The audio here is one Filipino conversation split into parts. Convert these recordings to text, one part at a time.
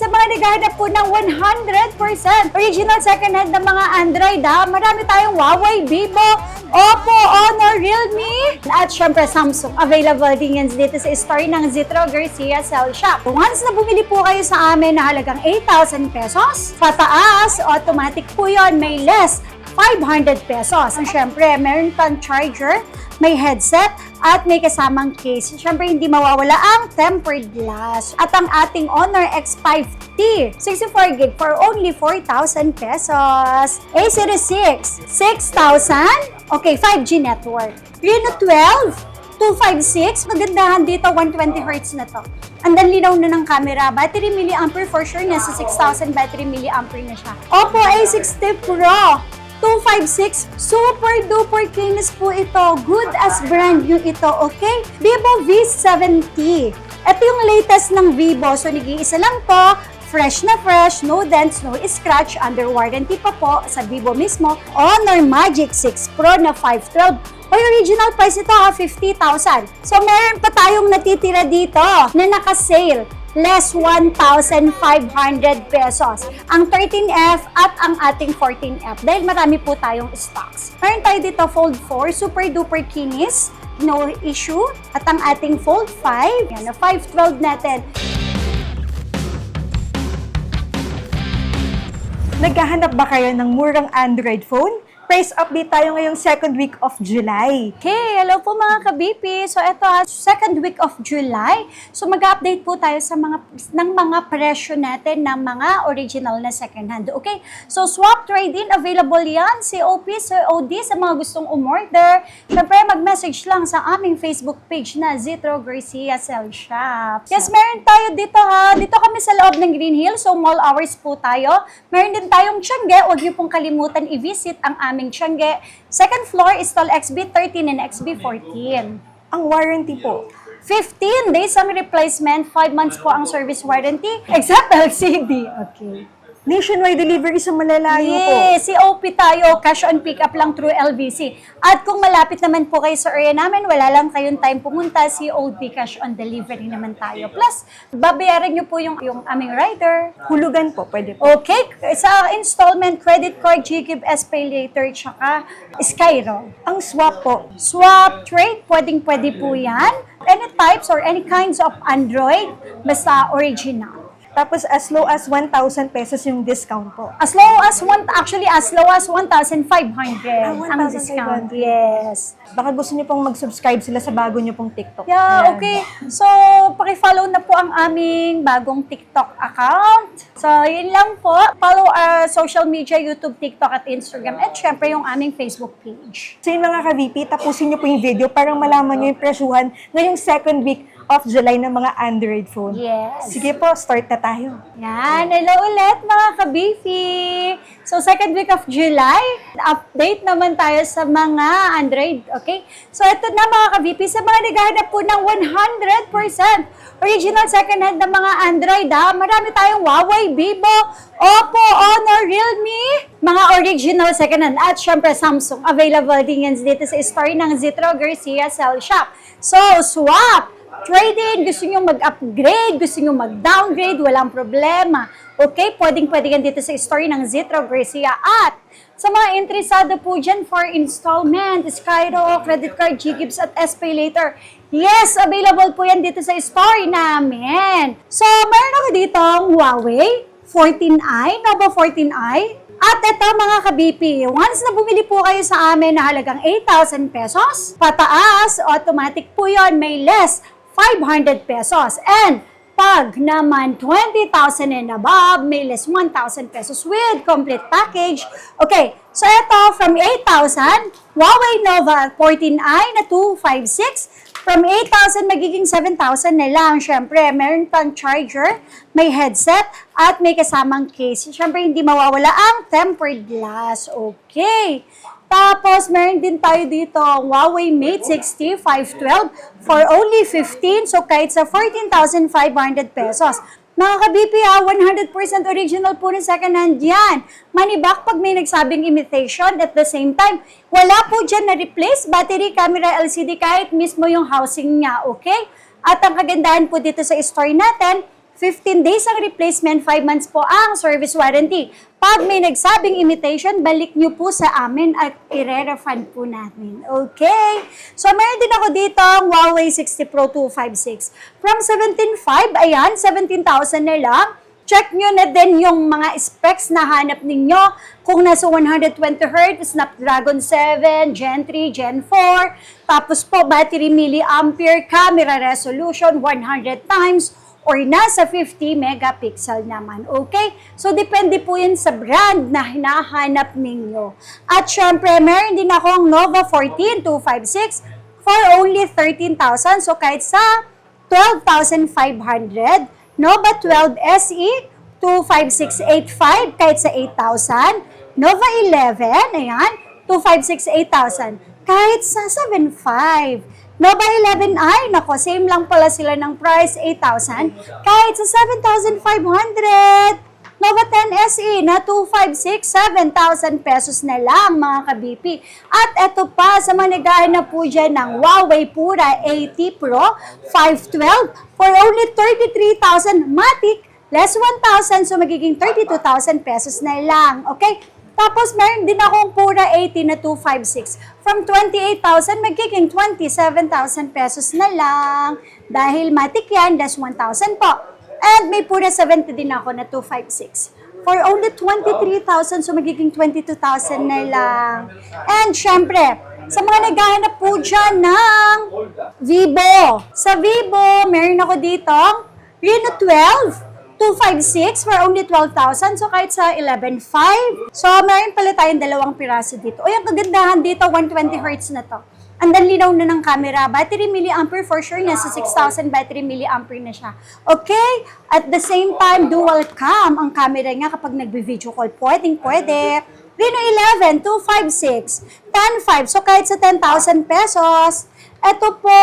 sa mga naghahanap po ng 100% original second-hand na mga Android marami tayong Huawei, Vivo, Oppo, Honor, Realme, at syempre Samsung. Available din yan dito sa store ng Zitro Garcia Cell Shop. Once na bumili po kayo sa amin na halagang 8,000 pesos, pataas, automatic po yun, may less 500 pesos. And syempre, meron pang charger, may headset, at may kasamang case. Syempre, hindi mawawala ang tempered glass. At ang ating Honor X5T, 64GB for only 4,000 pesos. A06, 6,000. Okay, 5G network. Reno 12, 256. Magandahan dito, 120Hz na to. Andan linaw na ng camera. Battery milliampere for sure, nasa 6,000 battery milliampere na siya. Oppo A60 Pro, 256, super duper cleanest po ito. Good as brand new ito, okay? Vivo V70. Ito yung latest ng Vivo. So, nag-iisa lang to. Fresh na fresh, no dents, no scratch, under warranty pa po sa Vivo mismo. Honor Magic 6 Pro na 512. May original price ito 50,000. So, meron pa tayong natitira dito na naka-sale. Less 1,500 pesos. Ang 13F at ang ating 14F. Dahil marami po tayong stocks. Meron tayo dito Fold 4, super duper kinis. No issue. At ang ating Fold 5, yan na 512 natin. Naghahanap ba kayo ng murang Android phone? Price update tayo ngayong second week of July. Okay, hello po mga ka-BP. So ito second week of July. So mag-update po tayo sa mga presyo natin ng mga original na second hand. Okay? So swap trade-in available yan, COP, COD sa mga gustong umorder. Syempre mag-message lang sa aming Facebook page na Zitro Garcia Cell Shop. Yes, meron tayo dito Dito kami sa loob ng Green Hill. So mall hours po tayo. Meron din tayong Tiangge. Huwag niyo pong kalimutan i-visit ang aming Tiangge. Second floor is stall XB13 and XB14. Ang warranty po, 15 days ang replacement, 5 months po ang service warranty, except LCD. Okay. nationwide delivery sa malalayo po. Yes, COP tayo, cash on pick up lang through LBC. At kung malapit naman po kayo sa area namin, wala lang kayong time pumunta, COD cash on delivery naman tayo. Plus, babayaran nyo po yung aming rider. Hulugan po, pwede po. Okay, sa installment, credit card, GGIV, SPay later, tsaka Skyro. Ang swap po, Swap, trade, pwedeng-pwede po yan. Any types or any kinds of Android, basta original. tapos as low as 1,000 pesos yung discount po. As low as 1,500 ang 1,500. discount. Yes. Baka gusto niyo pong mag-subscribe sila sa bago niyo pong TikTok. Yeah, Ayan. okay. So, paki-follow na po ang aming bagong TikTok account. So, yun lang po. Follow our social media, YouTube, TikTok at Instagram. At syempre yung aming Facebook page. So yun mga ka-VP, tapusin niyo po yung video para malaman niyo yung presyuhan ngayong second week of July ng mga Android phone. Yes. Sige po, start na tayo. Yan. Hello ulit mga ka-Beefy. So, second week of July, update naman tayo sa mga Android. Okay? So, ito na mga ka-VP, sa mga naghahanap po ng 100% original second-hand na mga Android, marami tayong Huawei, Vivo, Oppo, Honor, Realme, mga original second-hand. At syempre, Samsung. Available din yan dito sa store ng Zitro Garcia Cell Shop. So, swap! Trade-in, gusto nyo mag-upgrade, gusto nyo mag-downgrade, walang problema. Okay, pwedeng-pwede yan dito sa store ng Zitro Garcia. At sa mga interesado po dyan for installment, Skyro, credit card, GGIVs at SPay later, yes, available po yan dito sa store namin. So, meron ako dito ang Huawei 14i, Nova 14i. At ito mga ka-BP, once na bumili po kayo sa amin na halagang 8,000 pesos, pataas, automatic po yon, may less 500 pesos. And pag naman 20,000 and above, may less 1,000 pesos with complete package. Okay, so ito from 8,000, Huawei Nova 14i na 256. From 8,000 magiging 7,000 na lang. Siyempre, meron pang charger, may headset, at may kasamang case. Siyempre, hindi mawawala ang tempered glass. Okay. Tapos, meron din tayo dito, Huawei Mate 60 512 for only 15. So, kahit sa 14,500 pesos. Mga ka-BP 100% original po ng second hand yan. Money back pag may nagsabing imitation. At the same time, wala po dyan na-replace battery, camera, LCD, kahit mismo yung housing niya, okay? At ang kagandahan po dito sa store natin, 15 days ang replacement, 5 months po ang service warranty. Pag may nagsabing imitation, balik nyo po sa amin at i-refund po natin. Okay? So, meron din ako dito ang Huawei 60 Pro 256. From 17,500, ayan, 17,000 na lang. Check nyo na din yung mga specs na hanap ninyo. Kung nasa 120Hz, Snapdragon 7, Gen 3, Gen 4. Tapos po, battery milliampere, camera resolution 100 times, or nasa 50 megapixel naman. Okay? So, depende po yun sa brand na hinahanap ninyo. At syempre, meron din akong Nova 14 256 for only 13,000. So, kahit sa 12,500, Nova 12 SE 25685 kahit sa 8,000. Nova 11, ayan, 256 8,000. Kahit sa 7,500. Nova 11i, nako, same lang pala sila ng price, 8,000. Kahit sa 7,500. Nova 10 SE na 256, 7,000 pesos na lang, mga ka-BP. At eto pa, sa mga naghahanap po dyan ng Huawei Pura 80 Pro 512 for only 33,000 Matic, less 1,000, so magiging 32,000 pesos na lang. Okay? Tapos, meron din akong Pura 80 na 256. From 28,000, magiging 27,000 pesos na lang. Dahil Matic yan, less 1,000 po. And may Pura 70 din ako na 256. For only 23,000, so magiging 22,000 na lang. And syempre, sa mga naghahanap po dyan ng Vivo. Sa Vivo, meron ako dito, Reno 12. 256 for only 12,000. So, kahit sa 11,500. So, meron pala tayong dalawang piraso dito. O, yung kagandahan dito, 120Hz na to. Andan linaw na ng camera. Battery milliampere for sure, nasa 6,000 battery milliampere na siya. Okay? At the same time, dual cam ang camera niya kapag nagbi-video call. Pwede. Reno 11, 256, 10,500. So, kahit sa 10,000 pesos. Ito po,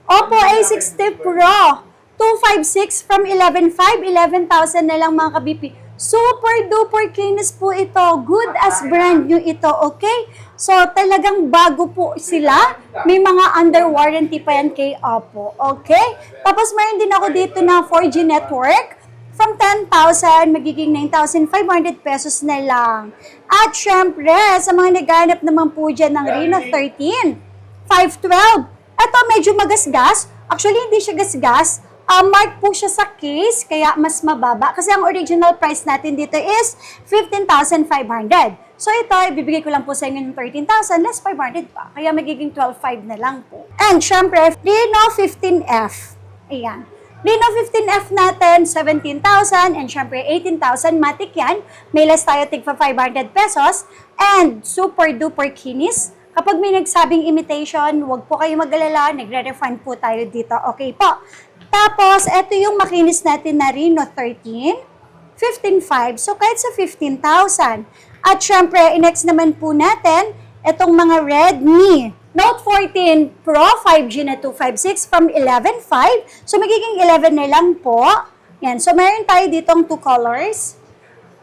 Oppo A60 Pro. 256 from 11,500, 11,000 na lang mga ka-BP. Super duper kinis po ito. Good as brand new ito, okay? So, talagang bago po sila. May mga under warranty pa yan kay Oppo, okay? Tapos, mayroon din ako dito na 4G network. From 10,000, magiging 9,500 pesos na lang. At syempre, sa mga naghanap naman po dyan ng Reno 13, 512. Ito, medyo magasgas. Actually, hindi siya gasgas. Mark po siya sa case, kaya mas mababa. Kasi ang original price natin dito is 15,500. So ito, ibibigay ko lang po sa inyo ng 13,000, less 500 pa. Kaya magiging 12,500 na lang po. And syempre, Reno 15F. Ayan. Reno 15F natin, 17,000. And syempre, 18,000. Matic yan. May less tayo tig pa 500 pesos. And super duper kinis. Kapag may nagsabing imitation, huwag po kayo mag-alala. Nagre-refund po tayo dito. Okay po. Tapos, ito yung makinis natin na Reno 13, 15,500. So, kahit sa 15,000. At syempre, next naman po natin, itong mga Redmi Note 14 Pro 5G na 256 from 11,500. So, magiging 11 na lang po. Yan. So, meron tayo ditong two colors,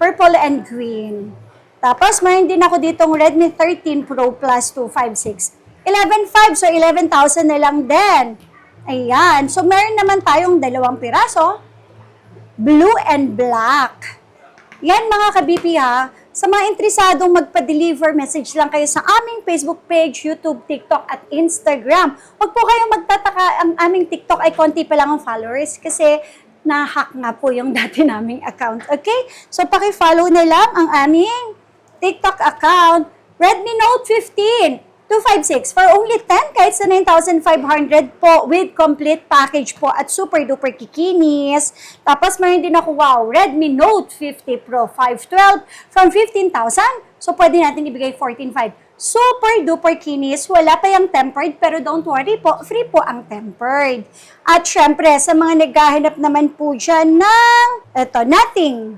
purple and green. Tapos, meron din ako ditong Redmi 13 Pro Plus 256. 11,500, so 11,000 na lang din. Ayan. So, meron naman tayong dalawang piraso. Blue and black. Yan mga ka-BP ha. Sa mga interesadong magpa-deliver, message lang kayo sa aming Facebook page, YouTube, TikTok, at Instagram. Huwag po kayong magtataka, ang aming TikTok ay konti pa lang ang followers kasi na-hack nga po yung dati naming account. Okay? So, paki-follow na lang ang aming TikTok account. Redmi Note 15. 256 for only 10 kahit sa 9,500 po with complete package po at super duper kikinis. Tapos meron din ako, wow, Redmi Note 50 Pro 512 from 15,000. So pwede natin ibigay 14,500. Super duper kinis. Wala pa yung tempered pero don't worry po, free po ang tempered. At syempre, sa mga naghahanap naman po dyan ng, eto, nothing.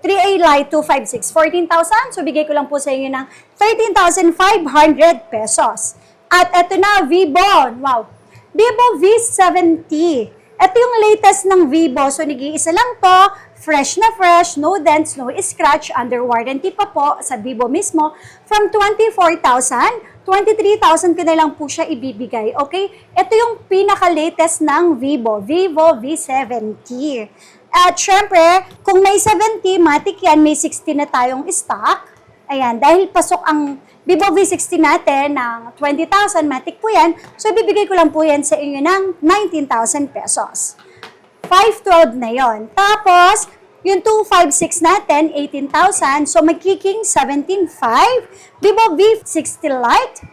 3A Lite 256, 14,000. So, bigay ko lang po sa inyo ng 13,500 pesos. At eto na, Vivo. Wow. Vivo V70. Ito yung latest ng Vivo. So, nag-iisa lang to. Fresh na fresh. No dents, no scratch. Under warranty pa po sa Vivo mismo. From 24,000, 23,000 ko na lang po siya ibibigay. Okay? Ito yung pinaka-latest ng Vivo. Vivo V70. At syempre, kung may 70, matik yan, may 60 na tayong stock. Ayan, dahil pasok ang Vivo V60 natin ng 20,000, matik po yan. So, ibibigay ko lang po yan sa inyo ng 19,000 pesos. 512 na yon. Tapos, yung 256 natin, 18,000. So, magkicking 17,500. Vivo V60 Lite,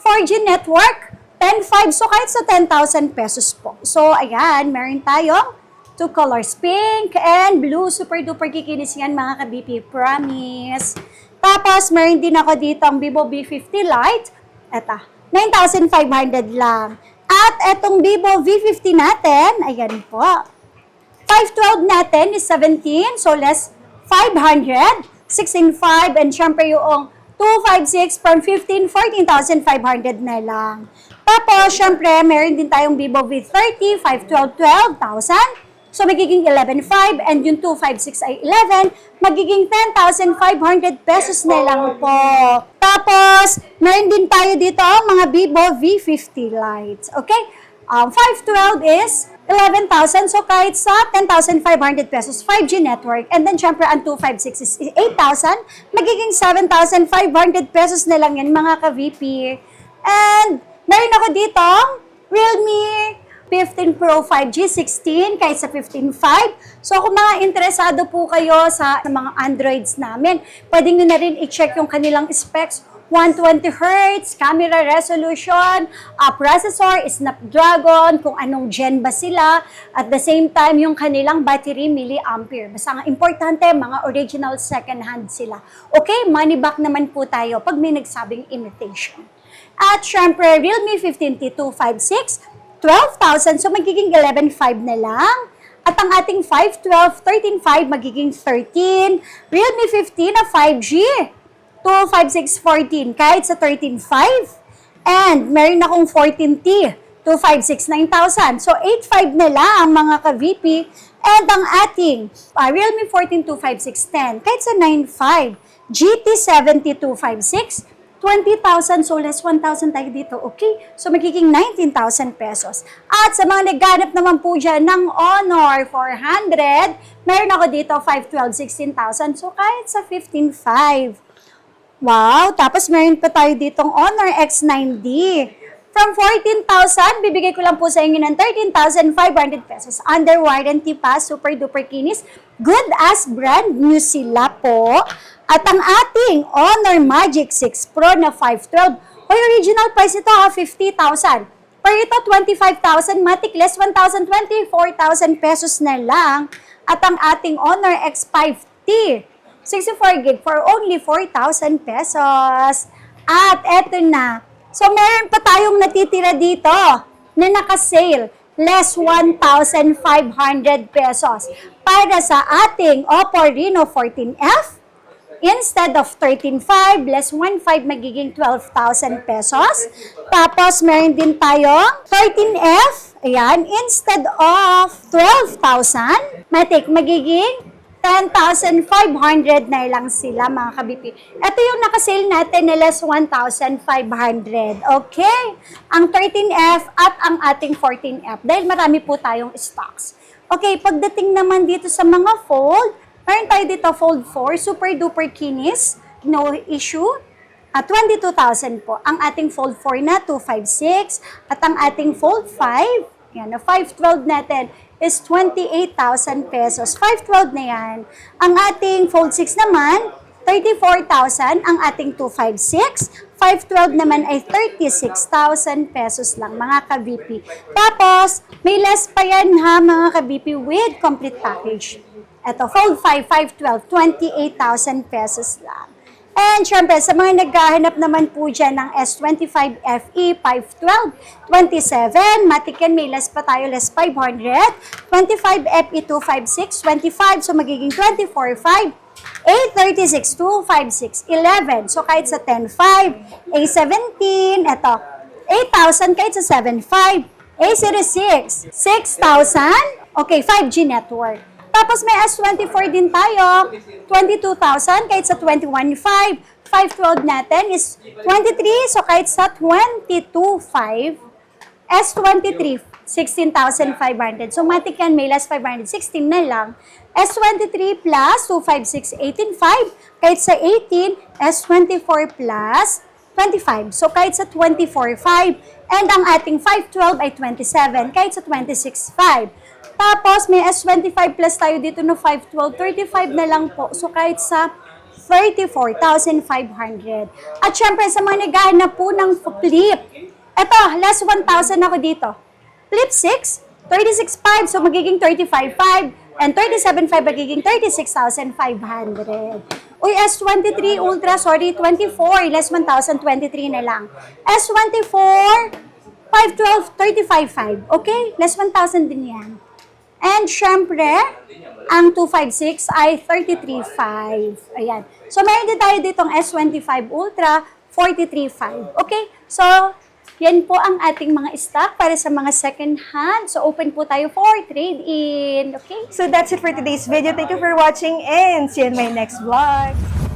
4G network, 10,500. So, kahit sa 10,000 pesos po. So, ayan, meron tayong 2 colors, pink and blue. Super duper kikinis yan mga ka-BP, promise. Tapos, meron din ako dito ang Vivo V50 Lite. Eto, 9,500 lang. At etong Vivo V50 natin, ayan po. 512 natin is 17, so less 500, 16,500, and syempre yung 256 from 15, 14,500 na lang. Tapos, syempre, meron din tayong Vivo V30, 512, 12,000. So, magiging 11,500 and yung 256 ay 11, magiging 10,500 pesos na lang po. Tapos, meron din tayo dito mga Vivo V50 Lite. Okay? 512 is 11,000. So, kahit sa 10,500 pesos, 5G network. And then, syempre, ang 256 is 8,000. Magiging 7,500 pesos na lang yan, mga ka-VP. And, meron ako dito, Realme 15 Pro 5G 16 kahit sa 15.5. So kung mga interesado po kayo sa mga Androids namin, pwede nyo na rin i-check yung kanilang specs. 120Hz, camera resolution, processor, Snapdragon, kung anong gen ba sila. At the same time, yung kanilang battery milliampere. Basta ang importante, mga original second-hand sila. Okay, money back naman po tayo pag may nagsabing imitation. At syempre, Realme 15T 256, 12,000, so magiging 11,500 na lang. At ang ating 512, 13,500, magiging 13. Realme 15 na 5G, 256, 14, kahit sa 13,500. And meron akong 14T, 256, 9,000. So 8,500 na lang mga ka-VP. And ang ating Realme 14, 256, 10, kahit sa 9,500. GT 70, 256, 20,000, so less 1,000 tayo dito, okay? So, magiging 19,000 pesos. At sa mga nagganap naman po dyan ng Honor 400, meron ako dito 512, 16,000, so kahit sa 15,500. Wow! Tapos meron pa tayo ditong Honor X9D. From 14,000, bibigay ko lang po sa inyo ng 13,500 pesos. Under warranty pa, super duper kinis. Good as brand new sila po. At ang ating Honor Magic 6 Pro na 512, original price ito 50,000. Pero ito 25,000, matik less 1,000, 24,000 pesos na lang. At ang ating Honor X5T, 64 gig for only 4,000 pesos. At eto na. So, meron pa tayong natitira dito na naka-sale. Less 1,500 pesos. Para sa ating Oppo Reno 14F, instead of 13,500, less 1,500, magiging 12,000 pesos. Tapos, meron din tayong 13F, ayan, instead of 12,000, magiging 10,500 na lang sila mga ka-BP. Ito yung nakasale natin na less 1,500. Okay? Ang 13F at ang ating 14F. Dahil marami po tayong stocks. Okay, pagdating naman dito sa mga fold, meron tayo dito fold 4, super duper kinis, no issue. At 22,000 po. Ang ating fold 4 na 256 at ang ating fold 5, yan, na 512 natin is 28,000 pesos. 512 na yan. Ang ating fold 6 naman, 34,000. Ang ating 256, 512 naman ay 36,000 pesos lang, mga ka-VP. Tapos, may less pa yan ha, mga ka-VP, with complete package. Ito, fold 5, 512, 28,000 pesos lang. And syempre, sa mga naghahanap naman po dyan ng S25 FE 512, 27, matik yan, may less pa tayo, less 500. 25 FE 256, 25, so magiging 24,500. A36, 256, 11, so kahit sa 10,500. A17, eto, 8,000 kahit sa 7,500. A06, 6,000, okay, 5G network. Tapos may S24 din tayo, 22,000 kahit sa 21,500. 512 natin is 23, so kahit sa 22,500. S23, 16,500. So, matik yan, may less 500, 16 na lang. S23 plus 256, 18,500. Kahit sa 18, S24 plus 25. So, kahit sa 24,500. And ang ating 512 ay 27. Kahit sa 26,500. Tapos, may S25 plus tayo dito no 512. 35 na lang po. So, kahit sa 34,500. At syempre, sa mga naghahanap po ng flip, eto, last 1,000 ako dito. Flip 6, 36,500. So, magiging 35,500. And 37,500 magiging 36,500. Uy, S23 Ultra, sorry, 24. Less 1,023 na lang. S24, 512, 35,500. Okay? Less 1,000 din yan. And syempre, ang 256 ay 33,500. Ayan. So, meron din tayo ditong S25 Ultra, 43,500. Okay? So, yan po ang ating mga stock para sa mga second hand. So, open po tayo for trade-in. Okay? So that's it for today's video. Thank you for watching and see you in my next vlog.